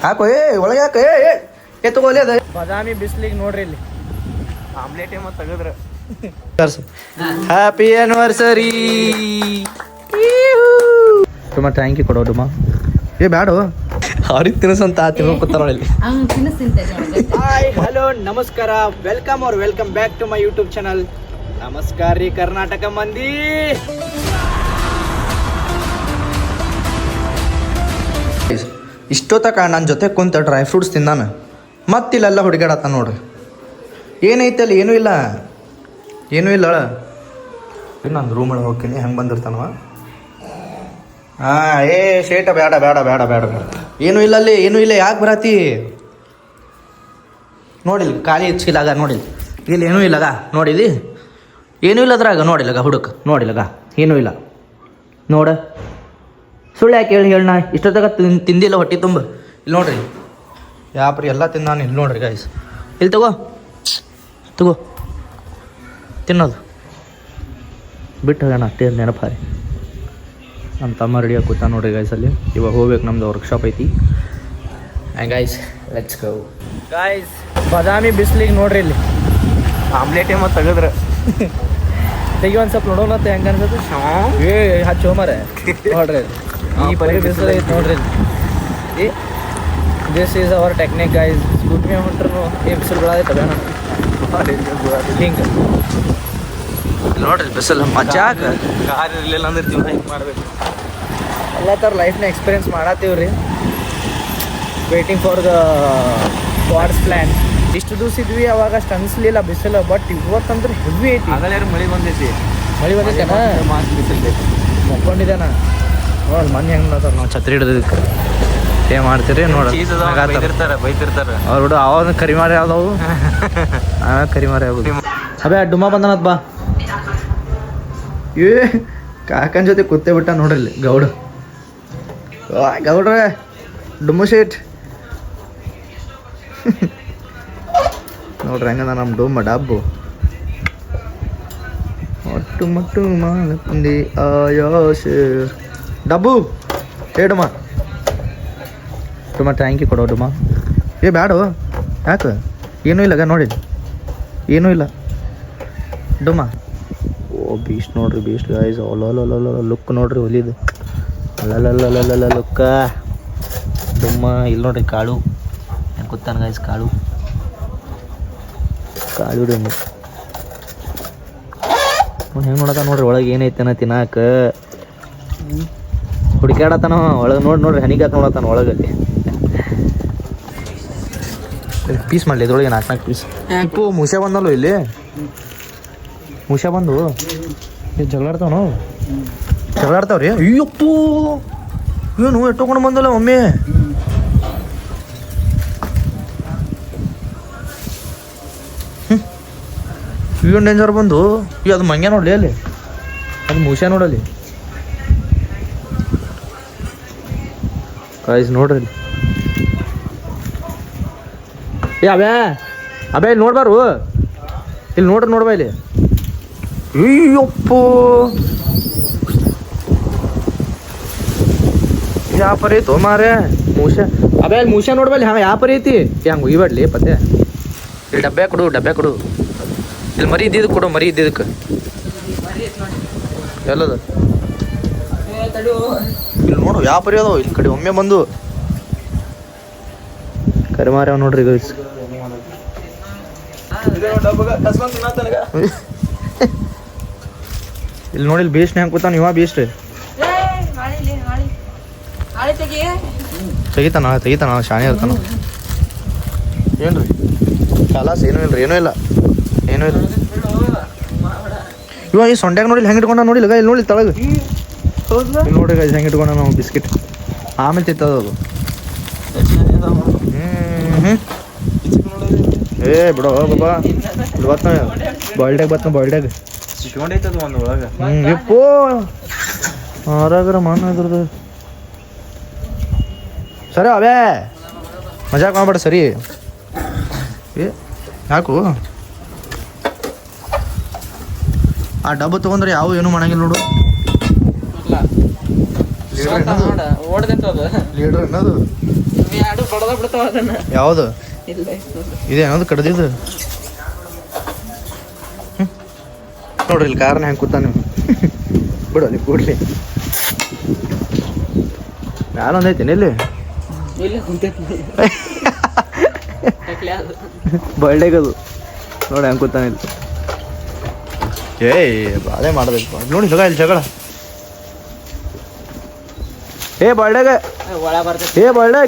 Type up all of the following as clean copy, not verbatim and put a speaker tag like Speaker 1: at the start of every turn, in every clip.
Speaker 1: ಹಾಕೋ ಒಳಗೆ ಹಾಕ ತಗೋಲಿ ಅದ
Speaker 2: ಬಾದಾಮಿ ಬಿಸ್ಲಿಗೆ ನೋಡ್ರಿ ಇಲ್ಲಿ ಆಮ್ಲೆಟ್ ಏಮ ತೆಗದ್ರ
Speaker 1: ಹ್ಯಾಪಿ ಆನಿವರ್ಸರಿ ತುಂಬ ಥ್ಯಾಂಕ್ ಯು ಕೊಡೋ ಡುಮ್ಮ ಬ್ಯಾಡು ಅವ್ರಿಗೆ ತಿನ್ಸಂತ ತಿನ್ಕೋತಾರ ಇಲ್ಲಿ.
Speaker 2: ಹಾಯ್ ಹಲೋ ನಮಸ್ಕಾರ ವೆಲ್ಕಮ್ ಅವ್ರ welcome back to my YouTube channel. ನಮಸ್ಕಾರ ರೀ ಕರ್ನಾಟಕ ಮಂದಿ.
Speaker 1: ಇಷ್ಟೊತ್ತಕ ನನ್ನ ಜೊತೆ ಕುಂತ ಡ್ರೈ ಫ್ರೂಟ್ಸ್ ತಿಂದಾನ ಮತ್ತಿಲ್ಲೆಲ್ಲ ಹುಡುಗಾಡತ್ತ ನೋಡ್ರಿ. ಏನೈತೆ ಅಲ್ಲಿ ಏನೂ ಇಲ್ಲ ನಾನು ರೂಮ್ ಒಳಗೆ ಹೋಗ್ತೀನಿ ಹೆಂಗೆ ಬಂದಿರ್ತಾನವ. ಹಾಂ ಶೇಟ ಬೇಡ ಬೇಡ ಬೇಡ ಬೇಡ ಬೇಡ ಏನೂ ಇಲ್ಲ ಅಲ್ಲಿ ಏನೂ ಇಲ್ಲ. ಯಾಕೆ ಬರತ್ತಿ ನೋಡಿಲ್ಲ ಖಾಲಿ ಚೀಲಾಗ ನೋಡಿಲ್ಲ ಇಲ್ಲಿ ಏನೂ ಇಲ್ಲಗ ನೋಡಿದಿ ಏನೂ ಇಲ್ಲ ಅದ್ರಾಗ ನೋಡಿಲ್ಲಗ ಹುಡುಕ ನೋಡಿಲ್ಲಗ ಏನೂ ಇಲ್ಲ ನೋಡ ಸುಳ್ಳು ಯಾಕೆ ಹೇಳಿ ಇಷ್ಟೊತ್ತಾಗ ತಿಂದಿಲ್ಲ ಹೊಟ್ಟೆ ತುಂಬ. ಇಲ್ಲಿ ನೋಡ್ರಿ ಯಾಪ್ರಿ ಎಲ್ಲ ತಿಂದಾನು. ಇಲ್ಲಿ ನೋಡ್ರಿ ಗೈಸ್ ಇಲ್ಲಿ ತಗೋ ತಿನ್ನೋದು ಬಿಟ್ಟು ಹೋಗೋಣ ಅಷ್ಟೇ ನೆನಪಾರಿ. ನಮ್ಮ ತಮ್ಮ ರೆಡಿಯಾಗಿ ಕೂತ ನೋಡ್ರಿ ಗೈಸ್ ಅಲ್ಲಿ. ಇವಾಗ ಹೋಗ್ಬೇಕು, ನಮ್ದು ವರ್ಕ್ಶಾಪ್ ಐತಿ. And guys let's go.
Speaker 2: Guys Badami ಬಿಸ್ಲಿಗೆ ನೋಡ್ರಿ ಇಲ್ಲಿ ಆಮ್ಲೆಟ್ ಏಮ ತೆಗದ್ರ ತೆಗಿ ಒಂದು ಸ್ವಲ್ಪ ನೋಡೋಣ ಹೆಂಗೆ ಅನ್ಸತ್ತೆ. ಹಚ್ಚೋ ಮರೆ ನೋಡ್ರಿ ಈ ಪರಿ ಬಿಸಿಲು ಐತೆ ನೋಡ್ರಿ. This is our technique guys. Scooty ಮೇಲೆ ಹೊಂಟ್ರು ಬಿಸಿಲು ಬಿಡೋದೈತೆ ಬೇಡ ಹಿಂಗೆ
Speaker 1: ನೋಡ್ರಿ ಬಿಸಿಲು ಮಜಾಕ
Speaker 2: ಕಾರ್ ಇರಲಿಲ್ಲ ಅಂದ್ರೆ ಜೀವನ ಹಿಂಗೆ ಮಾಡ್ಬೇಕು. ಎಲ್ಲ ಥರ ಲೈಫ್ನ ಎಕ್ಸ್ಪೀರಿಯನ್ಸ್ ಮಾಡತ್ತೀವಿ ರೀ. Waiting for the God's plan. ಇಷ್ಟು ದಿವಸ ಇದ್ವಿ ಅವಾಗ ಅಷ್ಟು ಅನಿಸ್ಲಿಲ್ಲ ಬಿಸಿಲು. ಬಟ್ ಇವತ್ತಂದ್ರೆ ಹೆವಿ ಐತಿ.
Speaker 3: ಆಗಲೇ ಮಳೆ ಬಂದೈತಿ
Speaker 2: ಮಾತು ಬಿಸಿಲು ಮಕ್ಕೊಂಡಿದ್ದಾನ ನೋಡಿ ಮೊನ್ನೆ ಹೆಂಗೆ ನೋಡ್ತಾರೆ.
Speaker 1: ನಾವು ಛತ್ರಿ ಹಿಡಿದಕ್ಕೆ ಏನು ಮಾಡ್ತೀರಿ ನೋಡಿ
Speaker 3: ಬೈತಿರ್ತಾರೆ
Speaker 1: ಅವ್ರು ಅವಾಗ ಕರಿಮಾರಿ ಯಾವ್ದವು ಕರಿಮಾರಿ ಆಗೋದು. ಅಬೇ ಡುಮ್ಮ ಬಂದನತ್ ಬಾ. ಕಾಕನ ಜೊತೆ ಕೂತೇ ಬಿಟ್ಟ ನೋಡ್ರಿ ಗೌಡ್ರೆ ಡುಮ್ಮು ಶೇಟ್ ನೋಡ್ರಿ ಹೆಂಗದ ನಮ್ಮ ಡುಮ್ಮ ಡಬ್ಬು. ಒಟ್ಟು ಮಟ್ಟು ಮಾಲಕುಂದಿ ಆಯಾಶ ಡಬ್ಬು ಡುಮ್ಮ ಥ್ಯಾಂಕ್ ಯು ಕೊಡೋ ಡುಮ್ಮ. ಬ್ಯಾಡು ಯಾಕೆ ಏನೂ ಇಲ್ಲ ನೋಡಿ ಏನೂ ಇಲ್ಲ ಡುಮ್ಮ. ಓ ಬೀಸ್ಟ್ ನೋಡ್ರಿ ಬೀಸ್ಟ್ ಗೈಸ್. ಅಲ್ಲಲ್ಲ ಲುಕ್ ನೋಡ್ರಿ ಹೊಲಿದು ಅಲ್ಲಲ್ಲ ಲುಕ್ಕ ಡುಮ್ಮ. ಇಲ್ಲಿ ನೋಡ್ರಿ ಕಾಳು ಹೆಂಗೆ ಕೂತಾನ ಗೈಸ್. ಕಾಳು ಡುಮ್ಮ ಹೆಂಗೆ ನೋಡತ್ತ ನೋಡ್ರಿ. ಒಳಗೆ ಏನೈತನ ತಿನ್ನಾಕ ಹುಡುಕಾಡತ್ತಾನ ಒಳಗೆ. ನೋಡ್ರಿ ಹನಿಗಾತ ನೋಡತ್ತಾನ ಒಳಗೆ. ಪೀಸ್ ಮಾಡಲಿ ಇದ್ರೊಳಗೆ 4 ಪೀಸ್. ಇಪ್ಪು ಮುಷೆ ಬಂದಲ್ಲ ಇಲ್ಲಿ ಮುಷೆ ಬಂದು ಜಗಳಾಡ್ತಾವ್ರಿ. ಅಯ್ಯಪ್ಪು ಏನು ಎಟ್ಟುಕೊಂಡು ಬಂದಲ್ಲ ಒಮ್ಮೆ. ಏನು ಡೇಂಜರ್ ಬಂದು ಅದು ಮಂಗ್ಯ ನೋಡಲಿ ಅಲ್ಲಿ ಅದು ಮುಷೆ ನೋಡಲಿ ಕಾಯ್ಸ್ ನೋಡ್ರಿ ಅಲ್ಲಿ. ಅಬೇ ಇಲ್ಲಿ ನೋಡ್ಬಾರು ಇಲ್ಲಿ ನೋಡ್ಬಾ ಇಲ್ಲಿ. ಅಯ್ಯಪ್ಪು ಯಾವ ಪರಿ ಐತೋ ಮಾರೇ ಮೂಷೆ. ಅಬೇ ಅಲ್ಲಿ ಮೂಷೆ ನೋಡ್ಬಲ್ಲಿ ಹಂಗೆ ಯಾವ ಪರಿ ಐತಿ ಹಂಗೆ ಒಯ್ಬೇಡ್ಲಿ ಪತ್ತೆ. ಇಲ್ಲಿ ಡಬ್ಬೆ ಕೊಡು ಇಲ್ಲಿ ಮರಿ ಇದ್ದಿದ್ದಕ್ಕೆ ಕೊಡು. ಮರಿ ಇದ್ದಿದ್ದಕ್ಕೆ ಎಲ್ಲದ ಇಲ್ಲಿ ನೋಡು ಯಾವ ಪರಿ ಅದಾವ ಇಲ್ಲಿ ಕಡೆ ಒಮ್ಮೆ ಬಂದು ಕರಿಮಾರ್ಯಾವ ನೋಡ್ರಿ ಗೈಸ್. ಇಲ್ಲಿ ನೋಡಿ ಇಲ್ಲಿ ಬೇಸ್ಟ್ ಹೆಂಗೆ ಕೂತಾನ ಇವ. ಬೇಸ್ಟ್ ತೆಗಿತಾನ ಶಾಣೆ ಇರ್ತಾನ. ಏನ್ರಿ ಕಲಾಸ್ ಏನೂ ಇಲ್ಲ ಇವ ಈ ಸೊಂಡ್ಯಾಗ ನೋಡಿಲ್ಲ ಹೆಂಗೆ ಇಟ್ಕೊಂಡ ನೋಡಿಲ್ಲ ಇಲ್ಲಿ ನೋಡಿ ತಳಗ. ಇಲ್ಲಿ ನೋಡ್ರಿ ಗೈಸ್ ಹೆಂಗೆ ಇಟ್ಕೊಂಡ ನಾವು ಬಿಸ್ಕಿಟ್. ಆಮೇಲೆ ತಿತ್ತದ ಅದು. ಬಿಡೋ ಬಾಬಾ ಬಾಯ್ಲ್ಡ್ಯಾಗ
Speaker 3: ಸಿಕ್ಕೊಂಡೈತದ ಒಂದು ಒಳಗೆ.
Speaker 1: ಎಪ್ಪೋ ಆರಾಗ್ರ ಮಣ್ಣು ಇದ್ರದ್ದು. ಸರಿ ಅವೇ ಮಜಾಕ್ ಮಾಡ್ಬೇಡ ಸರಿ. ಯಾಕು ಆ ಡಬ್ಬ ತೊಗೊಂಡ್ರೆ ಯಾವ ಏನು ಮಾಡಂಗಿಲ್ಲ ನೋಡು. ಲೀಡರ್ ಅನ್ನೋದು
Speaker 2: ಬಿಡ್ತಾವ ಅದನ್ನ
Speaker 1: ಯಾವುದು
Speaker 2: ಇಲ್ಲ
Speaker 1: ಇದೇನದು ಕಡ್ದಿದ್ದು ನೋಡ್ರಿ ಇಲ್ಲಿ ಕಾರ್ನ ಹೆಂಗೆ ಕೂತ ನೀವು ಬಿಡು ಅಲ್ಲಿ ಕೂಡ್ಲಿ ನಾನೊಂದು ಐತೀನಿ ಇಲ್ಲಿ
Speaker 2: ಇಲ್ಲ ಕುಂತೈತಿ
Speaker 1: ಬರ್ಡೇಗದು ನೋಡಿ ಹೆಂಗೆ ಕೂತಾನೆ ಇಲ್ಲಿ ಅದೇ ಮಾಡಬೇಕು ನೋಡಿ ಇಲ್ಲಿ ಜಗಳ ಬರ್ಡೇಗೆ
Speaker 2: ಒಳ ಬರ್ತೈತಿ
Speaker 1: ಬರ್ಡೇ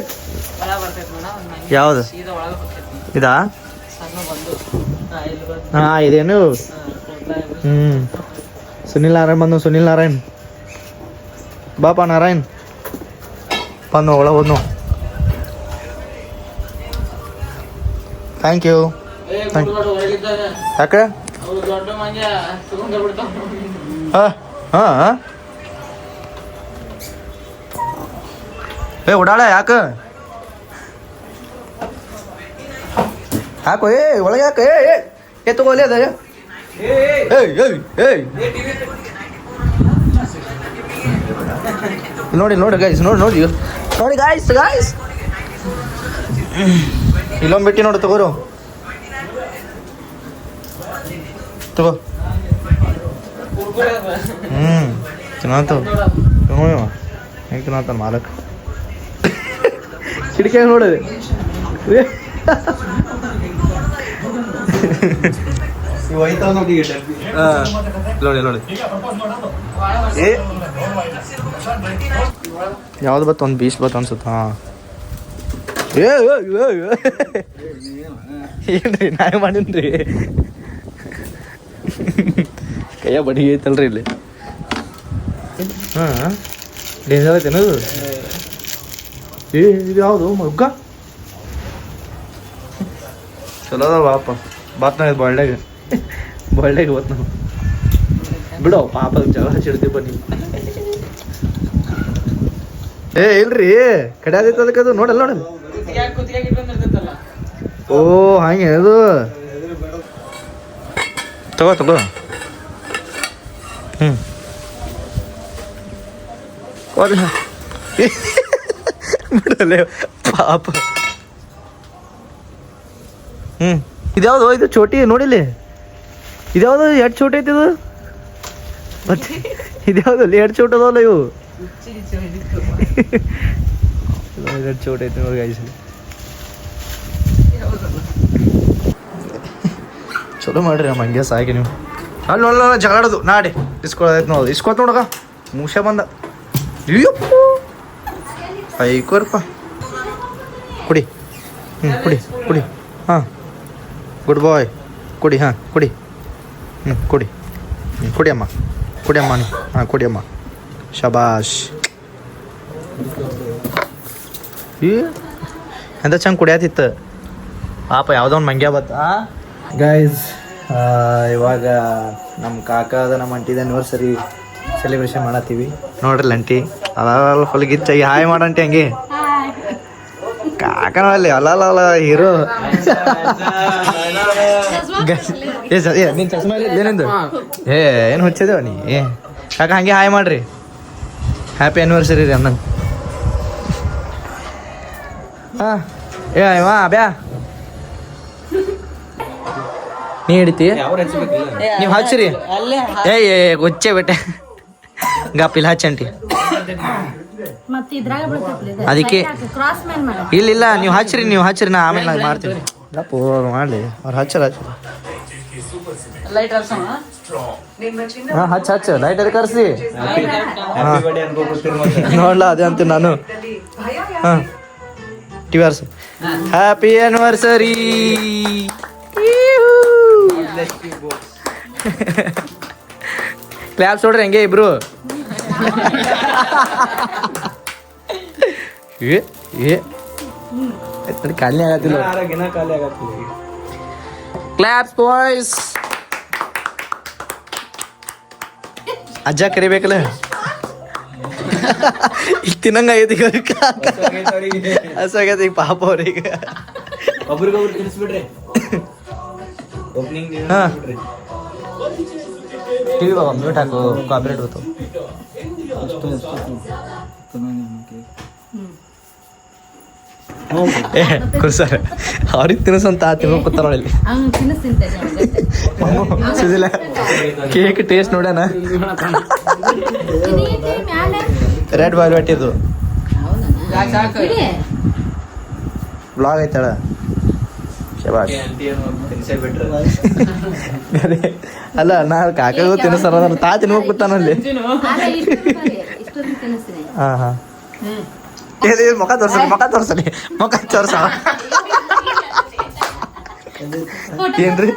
Speaker 2: ಒಳ ಬರ್ತೈತಿ ನೋಡ
Speaker 1: ಯಾವುದು
Speaker 2: ಸೀದಾ ಒಳಗೆ ಬರ್ತೈತಿ
Speaker 1: ಇದಾ
Speaker 2: ಸಣ್ಣ ಬಂದು ಇಲ್ಲಿ ಬಂದು
Speaker 1: ಹಾಂ ಇದೇನು ಸುನಿಲ್ ನಾರಾಯಣ್ ಬಂದು ಸುನಿಲ್ ನಾರಾಯಣ್ ಬಾಪ ನಾರಾಯಣ್ ಬಂದು ಒಳಗೆ ಹೋದ್ನು ಥ್ಯಾಂಕ್ ಯು ಯಾಕೆ
Speaker 2: ದೊಡ್ಡ ಮಂಜ ತಗೊಂಡ ಬಿಡ್ತಾವ
Speaker 1: ಹಾಂ ಓಡಾಳ ಯಾಕೆ ಹಾಕು ಒಳಗೆ ಯಾಕೆ ತಗೋಲಿ ಅದ ನೋಡಿ ಗೈಸ್ ನೋಡಿ ಗಾಯ್ಸ್ ಇಲ್ಲೊಂದು ಬಿಟ್ಟು ನೋಡಿ ತಗೋರು ತಗೋ ತಿನ್ನಂತ ಹೆಂಗೆ ತಿನ್ನಂತ ಮಾಲಕ್ ಕಿಟಕಿಯಾಗ ನೋಡಿದೆ ನೋಡಿ ಯಾವ್ದು ಬತ್ತು ಒಂದು ಬೀಸ್ ಬತ್ತು ಅನ್ಸುತ್ತ ಹಾಂ ಏನ್ರಿ ನಾಯಿ ಮಾಡೀನ್ರಿ ಕೈಯ ಬಡಿ ಐತಲ್ರಿ ಇಲ್ಲಿ ಹಾಂ ಡೇಂಜರ್ ಐತೇನದು ಇದು ಯಾವುದು ಮಗ್ಗ ಚಲೋ ಅದ ಬಾತ್ ನಾವು ಬಾಳ್ಯಾಗ ಬತ್ ನಾವು ಬಿಡೋ ಪಾಪ ಜಗಳ ಹಚ್ಚಿಡ್ತೀವಿ ಬನ್ನಿ ಇಲ್ರಿ ಕಡ್ಯಾದೈತೆ ಅದಕ್ಕೆ ಅದು ನೋಡಲ್ಲ ಓ ಹಂಗೆ ಅದು ತಗೋ ಬಿಡಲ್ಲ ಪಾಪ ಇದ್ಯಾವುದು ಇದು ಚೋಟಿ ನೋಡಿಲಿ ಇದ್ಯಾವುದು ಎರಡು ಚೋಟಿ ಐತಿ ಇದು ಮತ್ತೆ ಇದ್ಯಾವುದು ಎರಡು ಚೋಟ ಅದಾವಲ್ಲ ಇವು ಎರಡು ಚೋಟ ಐತಿ ನೋಡಿ ಗಾಯ್ಸ್ ಚಲೋ ಮಾಡ್ರಿ ನಮ್ಮ ಹಂಗೆ ಸಾಕಿ ನೀವು ಅಲ್ಲಿ ನೋಡಲ್ಲ ಜಗಾಡೋದು ನಾಡಿ ಇಸ್ಕೊಳ್ಳೋದೈತೆ ನೋಡು ಇಸ್ಕೊತ ನೋಡಗ ಮೂಷ ಬಂದ ಅಯ್ಯಪ್ಪ ಐಕೋರಪ್ಪ ಕುಡಿ ಕುಡಿ ಹಾಂ ಗುಡ್ ಬಾಯ್ ಕುಡಿ ಹಾಂ ಕುಡಿ ಕುಡಿಯಮ್ಮ ನೀ ಹಾಂ ಕುಡಿಯಮ್ಮ ಶಬಾಷ್ ಎಂತ ಚಂದ ಕುಡಿಯತಿತ್ತು ಪಾಪ ಯಾವುದೋ ಒಂದು ಮಂಗ್ಯ ಬತ್ತ ಗೈಸ್ ಇವಾಗ ನಮ್ಮ ಕಾಕದ ನಮ್ಮ ಅಂಟಿದ ಆ್ಯನಿವರ್ಸರಿ ಸೆಲೆಬ್ರೇಷನ್ ಮಾಡತ್ತೀವಿ ನೋಡ್ರಿ ಲಂಟಿ ಅಲ್ಲ ಫುಲ್ ಗಿಚ್ಚಾಗಿ ಹಾಯ್ ಮಾಡಂಟಿ ಹಂಗೆ ಕಾಕನಲ್ಲಿ ಅಲ್ಲ ಹೀರೋ ನಿನ್ ಚಸ್ಮಾ ಏನಿಂದು ಏನು ಹುಚ್ಚಿದೇವ ನೀ ಕಾಕ ಹಂಗೆ ಹಾಯ್ ಮಾಡ್ರಿ ಹ್ಯಾಪಿ ಆ್ಯನಿವರ್ಸರಿ ರೀ ಅನ್ನಂಗೆ ಹಾಂ ಬ್ಯಾ ನೀ ಹಿಡಿತಿ ನೀವು ಹಚ್ಚಿರಿ ಗೊಚ್ಚೆ ಬಿಟ್ಟೆ ಗಾಪಿಲ್ ಹಚ್ಚಂಟಿ ಅದಕ್ಕೆ ಇಲ್ಲ ನೀವು ಹಚ್ಚಿರಿ ನಾ ಆಮೇಲೆ ನಾನು ಮಾಡ್ತೀನಿ ಗಪ್ಪು ಮಾಡಲಿ ಅವ್ರು ಹಚ್ಚರ ಹಾಂ ಹಚ್ಚ ಲೈಟರ್ ಕರ್ಸಿ ನೋಡ್ಲಾ ಅದೇ ಅಂತೀನಿ ನಾನು ಹಾಂ TV Urs happy anniversary claps ನೋಡ್ರಿ ಹೆಂಗೆ ಇಬ್ರು ಖಾಲಿ ಆಗತ್ತಿಲ್ಲ ಕ್ಲಾಪ್ಸ್ ಬಾಯ್ಸ್ ಅಜ್ಜ ಕರಿಬೇಕಲ್ಲ ಈಗ ತಿನ್ನಂಗ ಆಗೈತಿ ಹಸಾಗೈತಿ ಈಗ ಪಾಪ ಅವ್ರಿಗೆ
Speaker 3: ಒಬ್ರಿಗೊಬ್ರು ತಿನ್ಸ್ಬಿಡ್ರಿ ಓಪನಿಂಗ್
Speaker 1: ಹಾಂ ಟಿವಿ ಬಾಬಾ ಮ್ಯೂಟ್ ಹಾಕು ಕಾಪಿರೇಟ್ ಹೋತು ಏ ಕುರ್ಸಾರ ಅವ್ರಿಗೆ ತಿನ್ಸಂತ ತಿನ್ನೋ ಕೂತಾರ ನೋಡಿ
Speaker 4: ಅವ್ನು ತಿನ್ನಿಸ್ತಿಂತೆ
Speaker 1: ಸುಜಿಲ ಕೇಕ್ ಟೇಸ್ಟ್ ನೋಡ್ಯಾನ ರೆಡ್ ವೆಲ್ವೆಟ್ ಇದು ಬ್ಲಾಗ್ ಐತಳ ಶಬಾಷ್ ಅಲ್ಲ ನಾ ಕಾಕಾಗೂ ತಿನ್ನಿಸ್ತಾರ ತಾ ತಿನ್ಬೇಕು ಕೂತಾನಲ್ಲಿ ಹಾ ಹಾ ಮುಖ ತೋರ್ಸಲಿ ಮುಖ ತೋರ್ಸ ಏನ್ರಿ